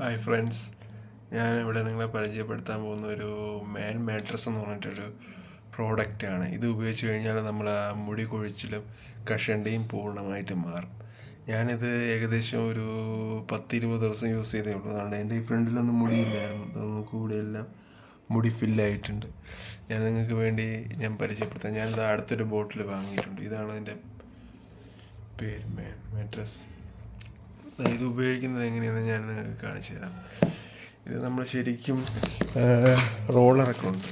Hi friends, ഞാൻ ഇവിടെ നിങ്ങളെ പരിചയപ്പെടുത്താൻ പോകുന്ന ഒരു മാൻ മാട്രസ് എന്ന് പറഞ്ഞിട്ടൊരു പ്രോഡക്റ്റാണ്. ഇത് ഉപയോഗിച്ച് കഴിഞ്ഞാൽ നമ്മൾ ആ മുടി കൊഴിച്ചിലും കഷണ്ടിയും പൂർണ്ണമായിട്ട് മാറും. ഞാനിത് ഏകദേശം ഒരു 10-20 ദിവസം യൂസ് ചെയ്തേ ഉള്ളൂ. അതുകൊണ്ട് എൻ്റെ ഈ ഫ്രണ്ടിലൊന്നും മുടിയില്ലായിരുന്നു, അതൊന്നും കൂടെയെല്ലാം മുടി ഫില്ലായിട്ടുണ്ട്. ഞാൻ നിങ്ങൾക്ക് വേണ്ടി ഞാൻ പരിചയപ്പെടുത്താം. ഞാനിത് അടുത്തൊരു ബോട്ടിൽ വാങ്ങിയിട്ടുണ്ട്. ഇതാണ് എൻ്റെ പേര്, മാൻ മാട്രസ്. ഇത് ഉപയോഗിക്കുന്നത് എങ്ങനെയാണെന്ന് ഞാൻ നിങ്ങൾക്ക് കാണിച്ചു തരാം. ഇത് നമ്മൾ ശരിക്കും റോളറൊക്കെ ഉണ്ട്.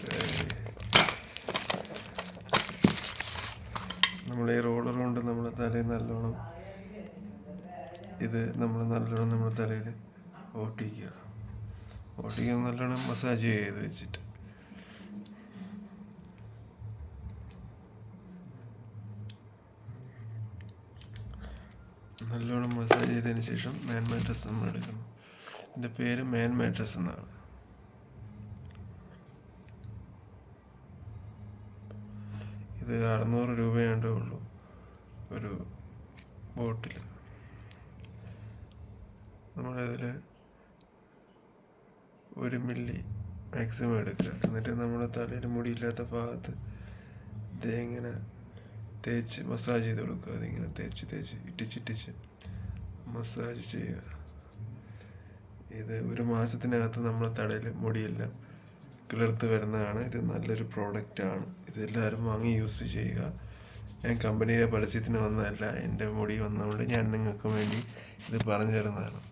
നമ്മൾ ഈ റോളർ കൊണ്ട് നമ്മുടെ തലയിൽ നല്ലോണം നമ്മുടെ തലയിൽ ഓട്ടിക്കുക നല്ലോണം മസാജ് ചെയ്ത് വെച്ചിട്ട് നല്ലോണം മസാജ് ചെയ്തതിന് ശേഷം മാൻ മാട്രസ് നമ്മൾ എടുക്കണം. എൻ്റെ പേര് മാൻ മാട്രസ് എന്നാണ്. ഇത് 600 രൂപയാണ്ടേ ഉള്ളൂ ഒരു ബോട്ടിൽ. നമ്മളിതിൽ 1 മില്ലി മാക്സിമം എടുക്കുക. എന്നിട്ട് നമ്മുടെ തലയിൽ മുടിയില്ലാത്ത ഭാഗത്ത് ഇങ്ങനെ തേച്ച് മസാജ് ചെയ്ത് കൊടുക്കുക. അതിങ്ങനെ തേച്ച് ഇട്ടിച്ചിട്ടിച്ച് മസാജ് ചെയ്യുക. ഇത് 1 മാസത്തിനകത്ത് നമ്മുടെ തലയിൽ മുടിയെല്ലാം കിളിർത്ത് വരുന്നതാണ്. ഇത് നല്ലൊരു പ്രോഡക്റ്റാണ്. ഇതെല്ലാവരും വാങ്ങി യൂസ് ചെയ്യുക. ഞാൻ കമ്പനിയുടെ പരസ്യത്തിന് വന്നതല്ല, എൻ്റെ മുടി വന്നതുകൊണ്ട് ഞാൻ നിങ്ങൾക്ക് വേണ്ടി ഇത് പറഞ്ഞു തരുന്നതാണ്.